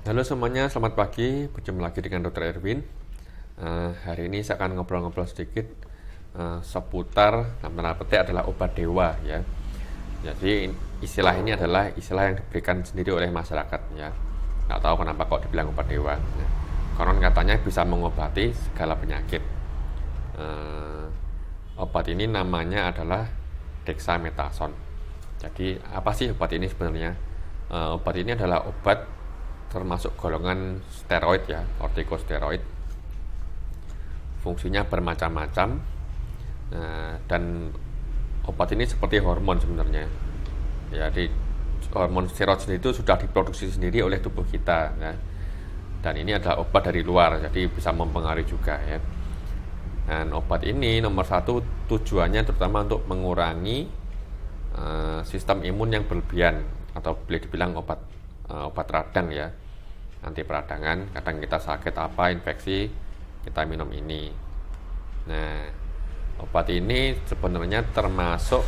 Halo semuanya, selamat pagi. Berjumpa lagi dengan Dr. Erwin. Hari ini saya akan ngobrol-ngobrol sedikit seputar dalam tanda petik adalah obat dewa ya. Jadi istilah ini adalah istilah yang diberikan sendiri oleh masyarakat ya. Nggak tahu kenapa kok dibilang obat dewa. Nah, konon katanya bisa mengobati segala penyakit. Obat ini namanya adalah dexamethasone. Jadi apa sih obat ini sebenarnya? Obat ini adalah obat termasuk golongan steroid ya, kortikosteroid. Fungsinya bermacam-macam, dan obat ini seperti hormon sebenarnya. Jadi hormon steroid sendiri itu sudah diproduksi sendiri oleh tubuh kita ya. Dan ini adalah obat dari luar, jadi bisa mempengaruhi juga ya. Dan obat ini nomor satu tujuannya terutama untuk mengurangi sistem imun yang berlebihan, atau boleh dibilang obat radang ya, anti peradangan. Kadang kita sakit apa, infeksi, kita minum ini. Nah, obat ini sebenarnya termasuk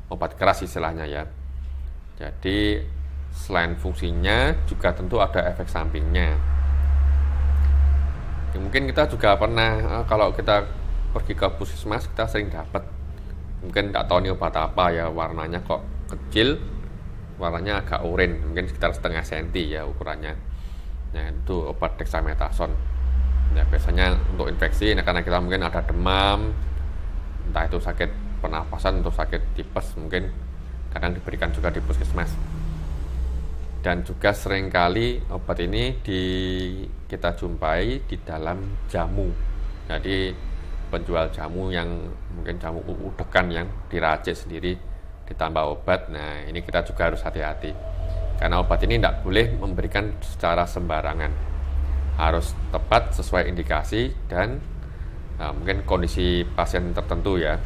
obat keras istilahnya ya. Jadi selain fungsinya juga tentu ada efek sampingnya. Ya, mungkin kita juga pernah kalau kita pergi ke puskesmas kita sering dapat, mungkin tidak tahu ini obat apa ya, warnanya kok kecil, warnanya agak oranye, mungkin sekitar setengah senti ya ukurannya. Nah, itu obat dexamethasone. Nah, biasanya untuk infeksi, nah karena kita mungkin ada demam, entah itu sakit pernapasan atau sakit tipes, mungkin kadang diberikan juga di puskesmas. Dan juga seringkali obat ini kita jumpai di dalam jamu. Jadi penjual jamu yang mungkin jamu udekan yang diracik sendiri ditambah obat. Nah, ini kita juga harus hati-hati, karena obat ini tidak boleh memberikan secara sembarangan, harus tepat sesuai indikasi dan mungkin kondisi pasien tertentu ya.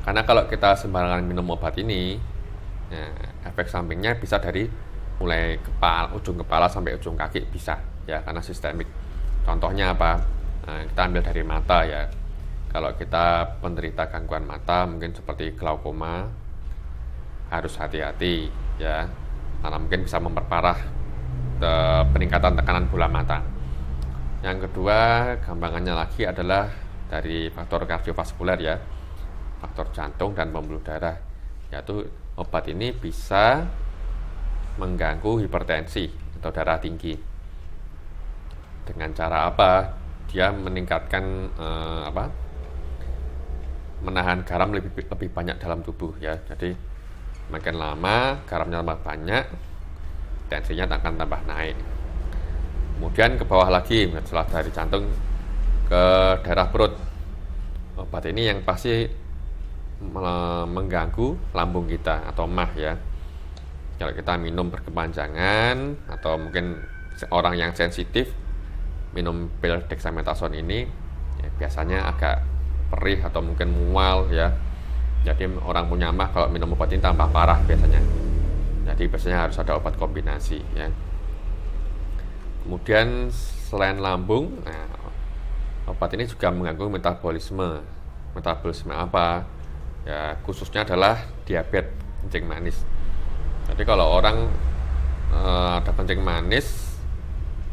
Karena kalau kita sembarangan minum obat ini, efek sampingnya bisa dari mulai ujung kepala sampai ujung kaki bisa ya, karena sistemik. Contohnya apa? Kita ambil dari mata ya. Kalau kita penderita gangguan mata mungkin seperti glaukoma, harus hati-hati ya, karena mungkin bisa memperparah peningkatan tekanan bola mata. Yang kedua, gampangannya lagi adalah dari faktor kardiovaskuler ya, faktor jantung dan pembuluh darah. Yaitu obat ini bisa mengganggu hipertensi atau darah tinggi. Dengan cara apa? Dia meningkatkan menahan garam lebih banyak dalam tubuh ya. Jadi makin lama garamnya tambah banyak, tensinya akan tambah naik. Kemudian ke bawah lagi, setelah dari jantung ke daerah perut. Obat ini yang pasti mengganggu lambung kita atau mah ya. Kalau kita minum berkepanjangan, atau mungkin orang yang sensitif minum pil dexamethasone ini ya, biasanya agak perih atau mungkin mual ya. Jadi orang punya mah kalau minum obat ini tambah parah biasanya. Jadi biasanya harus ada obat kombinasi ya. Kemudian selain lambung, obat ini juga mengganggu metabolisme. Metabolisme apa? Ya, khususnya adalah diabetes, kencing manis. Jadi kalau orang ada kencing manis,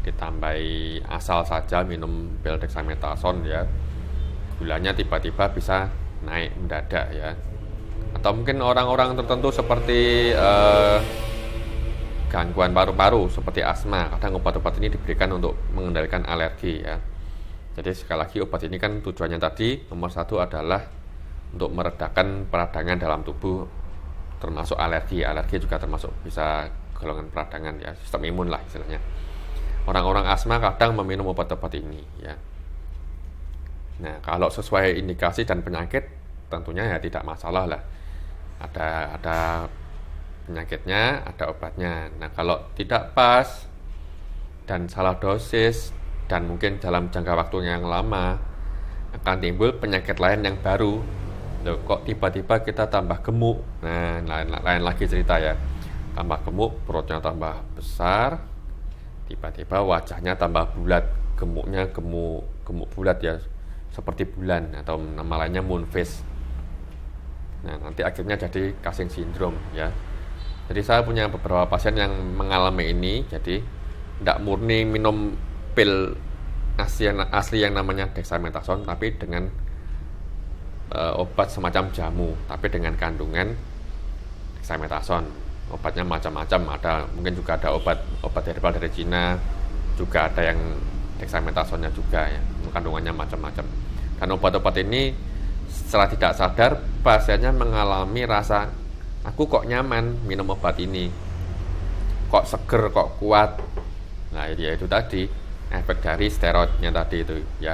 ditambahi asal saja minum pil dexamethasone ya, gulanya tiba-tiba bisa naik mendadak ya. Atau mungkin orang-orang tertentu seperti gangguan paru-paru seperti asma, kadang obat-obat ini diberikan untuk mengendalikan alergi ya. Jadi sekali lagi obat ini kan tujuannya tadi nomor satu adalah untuk meredakan peradangan dalam tubuh, termasuk alergi. Alergi juga termasuk bisa golongan peradangan ya, sistem imun lah istilahnya. Orang-orang asma kadang meminum obat-obat ini ya. Nah, kalau sesuai indikasi dan penyakit tentunya ya tidak masalah lah. Ada penyakitnya, ada obatnya. Nah, kalau tidak pas dan salah dosis dan mungkin dalam jangka waktu yang lama, akan timbul penyakit lain yang baru. Loh, kok tiba-tiba kita tambah gemuk? Nah, lain lagi cerita ya. Tambah gemuk, perutnya tambah besar, tiba-tiba wajahnya tambah bulat, gemuknya gemuk bulat ya, seperti bulan, atau nama lainnya moon face. Nah, nanti akhirnya jadi Cushing syndrome ya. Jadi saya punya beberapa pasien yang mengalami ini, jadi tidak murni minum pil asli yang namanya dexamethasone, tapi dengan obat semacam jamu, tapi dengan kandungan dexamethasone. Obatnya macam-macam, ada mungkin juga ada obat herbal dari Cina, juga ada yang dexamethasone-nya juga ya, kandungannya macam-macam. Dan obat-obat ini setelah tidak sadar pasiennya mengalami rasa, aku kok nyaman minum obat ini, kok seger, kok kuat. Nah ya itu tadi efek dari steroidnya tadi itu ya.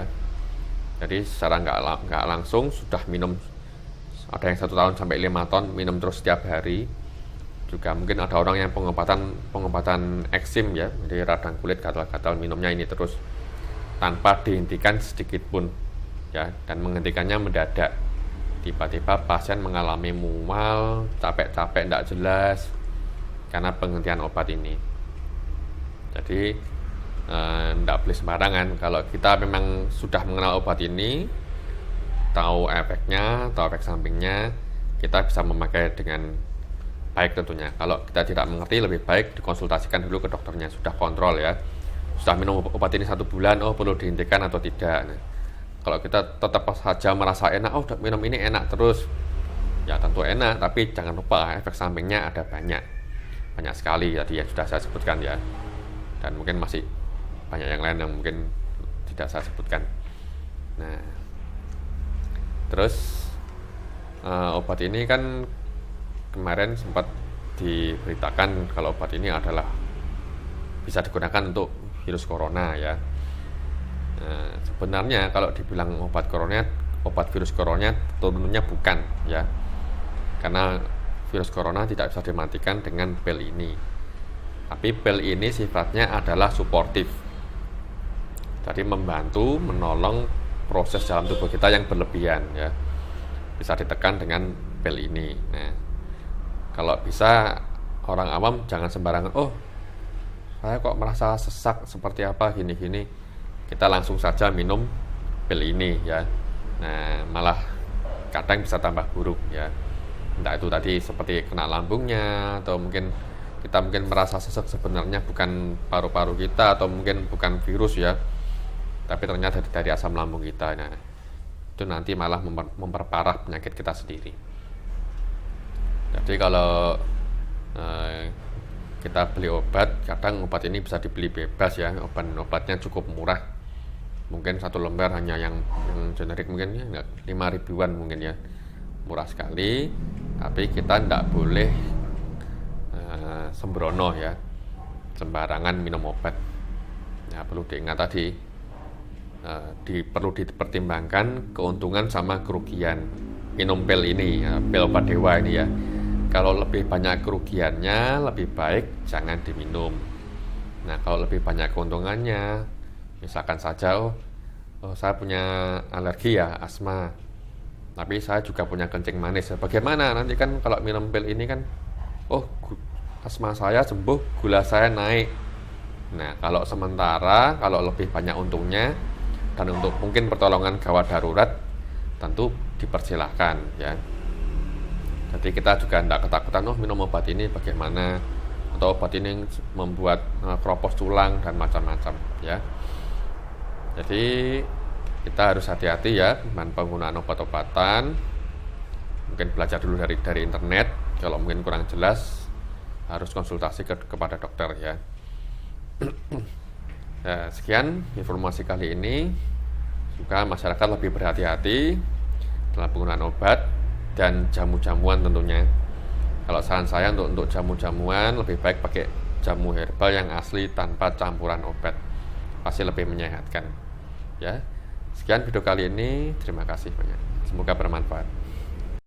Jadi secara nggak langsung sudah minum, ada yang 1 tahun sampai 5 tahun minum terus setiap hari. Juga mungkin ada orang yang pengobatan eksim ya, jadi radang kulit, gatal-gatal, minumnya ini terus tanpa dihentikan sedikit pun ya, dan menghentikannya mendadak. Tiba-tiba pasien mengalami mual, capek-capek tidak jelas karena penghentian obat ini. Jadi tidak boleh sembarangan. Kalau kita memang sudah mengenal obat ini, tahu efeknya, tahu efek sampingnya, kita bisa memakai dengan baik tentunya. Kalau kita tidak mengerti, lebih baik dikonsultasikan dulu ke dokternya, sudah kontrol ya, sudah minum obat ini 1 bulan, oh perlu dihentikan atau tidak. Nah, kalau kita tetap saja merasa enak, oh minum ini enak terus, ya tentu enak, tapi jangan lupa efek sampingnya ada banyak sekali tadi yang sudah saya sebutkan ya, dan mungkin masih banyak yang lain yang mungkin tidak saya sebutkan. Nah terus obat ini kan kemarin sempat diberitakan kalau obat ini adalah bisa digunakan untuk virus corona ya. Sebenarnya kalau dibilang obat virus corona tentunya bukan ya, karena virus corona tidak bisa dimatikan dengan pil ini. Tapi pil ini sifatnya adalah suportif, jadi membantu menolong proses dalam tubuh kita yang berlebihan ya, bisa ditekan dengan pil ini. Nah kalau bisa orang awam jangan sembarangan, oh saya kok merasa sesak seperti apa gini-gini, kita langsung saja minum pil ini ya. Nah malah kadang bisa tambah buruk ya, entah itu tadi seperti kena lambungnya, atau kita mungkin merasa sesak sebenarnya bukan paru-paru kita, atau mungkin bukan virus ya, tapi ternyata dari asam lambung kita. Nah itu nanti malah memperparah penyakit kita sendiri. Jadi kalau kita beli obat, kadang obat ini bisa dibeli bebas ya, obatnya cukup murah, mungkin 1 lembar hanya yang generik mungkin ya 5 ribuan mungkin ya, murah sekali. Tapi kita tidak boleh sembrono ya, sembarangan minum obat ya. Perlu diingat tadi, perlu dipertimbangkan keuntungan sama kerugian minum pil ini ya, pil obat dewa ini ya. Kalau lebih banyak kerugiannya, lebih baik jangan diminum. Nah kalau lebih banyak keuntungannya, misalkan saja saya punya alergi ya, asma, tapi saya juga punya kencing manis, bagaimana nanti kan kalau minum pil ini kan, asma saya sembuh, gula saya naik. Nah kalau sementara, kalau lebih banyak untungnya dan untuk mungkin pertolongan gawat darurat, tentu dipersilahkan ya. Jadi kita juga tidak ketakutan, minum obat ini bagaimana, atau obat ini membuat keropos tulang dan macam-macam ya. Jadi kita harus hati-hati ya dengan penggunaan obat-obatan. Mungkin belajar dulu dari internet, kalau mungkin kurang jelas harus konsultasi kepada dokter ya. Nah, sekian informasi kali ini. Juga masyarakat lebih berhati-hati dalam penggunaan obat dan jamu-jamuan tentunya. Kalau saran saya untuk jamu-jamuan, lebih baik pakai jamu herbal yang asli tanpa campuran obat, pasti lebih menyehatkan ya. Sekian video kali ini, terima kasih banyak, semoga bermanfaat.